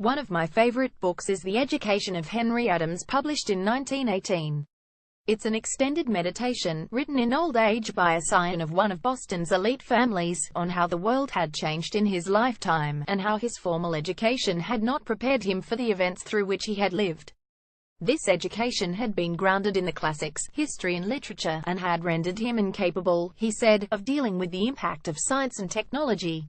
One of my favorite books is The Education of Henry Adams, published in 1918. It's an extended meditation, written in old age by a scion of one of Boston's elite families, on how the world had changed in his lifetime, and how his formal education had not prepared him for the events through which he had lived. This education had been grounded in the classics, history and literature, and had rendered him incapable, he said, of dealing with the impact of science and technology.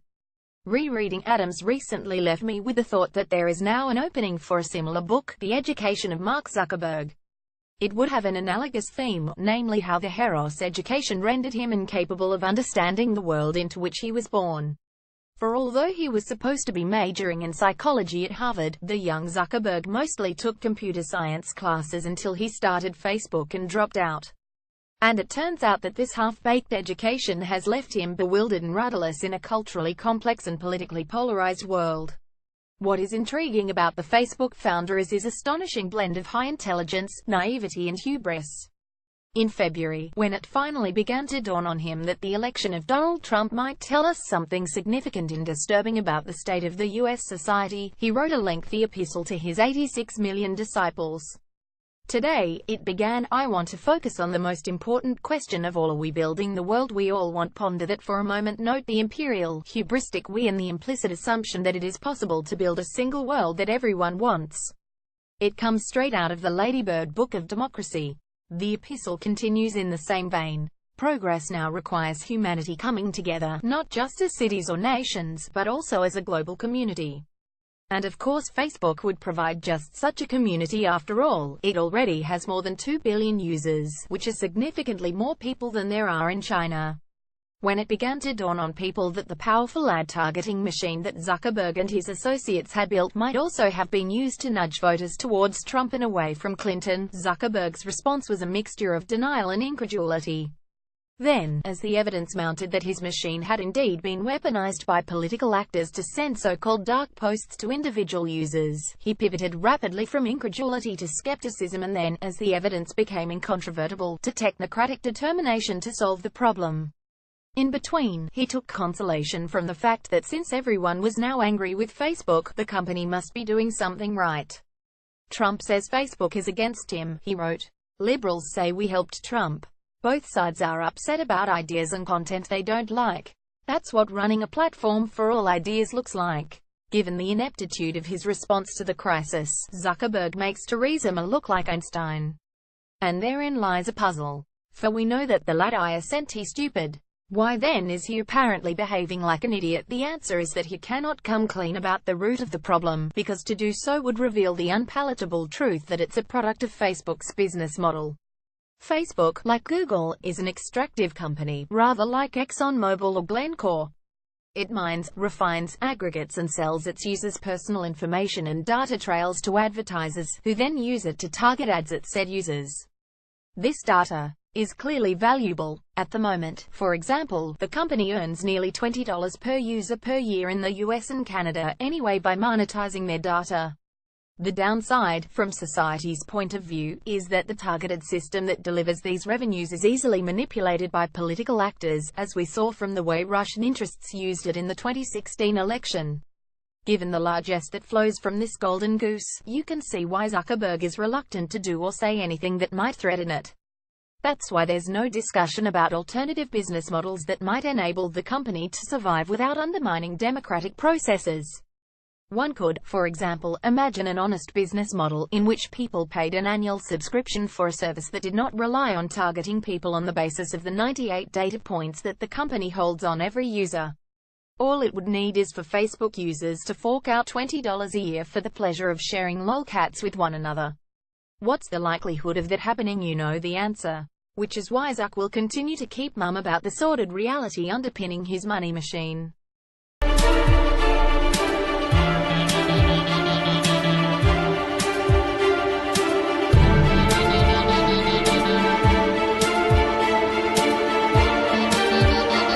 Rereading Adams recently left me with the thought that there is now an opening for a similar book, The Education of Mark Zuckerberg. It would have an analogous theme, namely how the Heros education rendered him incapable of understanding the world into which he was born. For although he was supposed to be majoring in psychology at Harvard, the young Zuckerberg mostly took computer science classes until he started Facebook and dropped out. And it turns out that this half-baked education has left him bewildered and rudderless in a culturally complex and politically polarized world. What is intriguing about the Facebook founder is his astonishing blend of high intelligence, naivety and hubris. In February, when it finally began to dawn on him that the election of Donald Trump might tell us something significant and disturbing about the state of the U.S. society, he wrote a lengthy epistle to his 86 million disciples. Today, it began, I want to focus on the most important question of all: are we building the world we all want? Ponder that for a moment. Note the imperial, hubristic we and the implicit assumption that it is possible to build a single world that everyone wants. It comes straight out of the Ladybird Book of Democracy. The epistle continues in the same vein. Progress now requires humanity coming together, not just as cities or nations, but also as a global community. And of course Facebook would provide just such a community. After all, it already has more than 2 billion users, which is significantly more people than there are in China. When it began to dawn on people that the powerful ad targeting machine that Zuckerberg and his associates had built might also have been used to nudge voters towards Trump and away from Clinton, Zuckerberg's response was a mixture of denial and incredulity. Then, as the evidence mounted that his machine had indeed been weaponized by political actors to send so-called dark posts to individual users, he pivoted rapidly from incredulity to skepticism and then, as the evidence became incontrovertible, to technocratic determination to solve the problem. In between, he took consolation from the fact that since everyone was now angry with Facebook, the company must be doing something right. Trump says Facebook is against him, he wrote. Liberals say we helped Trump. Both sides are upset about ideas and content they don't like. That's what running a platform for all ideas looks like. Given the ineptitude of his response to the crisis, Zuckerberg makes Theresa May look like Einstein. And therein lies a puzzle. For we know that the latter isn't he stupid. Why then is he apparently behaving like an idiot? The answer is that he cannot come clean about the root of the problem, because to do so would reveal the unpalatable truth that it's a product of Facebook's business model. Facebook, like Google, is an extractive company, rather like ExxonMobil or Glencore. It mines, refines, aggregates and sells its users' personal information and data trails to advertisers, who then use it to target ads at said users. This data is clearly valuable. At the moment, for example, the company earns nearly $20 per user per year in the US and Canada anyway by monetizing their data. The downside, from society's point of view, is that the targeted system that delivers these revenues is easily manipulated by political actors, as we saw from the way Russian interests used it in the 2016 election. Given the largesse that flows from this golden goose, you can see why Zuckerberg is reluctant to do or say anything that might threaten it. That's why there's no discussion about alternative business models that might enable the company to survive without undermining democratic processes. One could, for example, imagine an honest business model, in which people paid an annual subscription for a service that did not rely on targeting people on the basis of the 98 data points that the company holds on every user. All it would need is for Facebook users to fork out $20 a year for the pleasure of sharing lolcats with one another. What's the likelihood of that happening? You know the answer. Which is why Zuck will continue to keep mum about the sordid reality underpinning his money machine.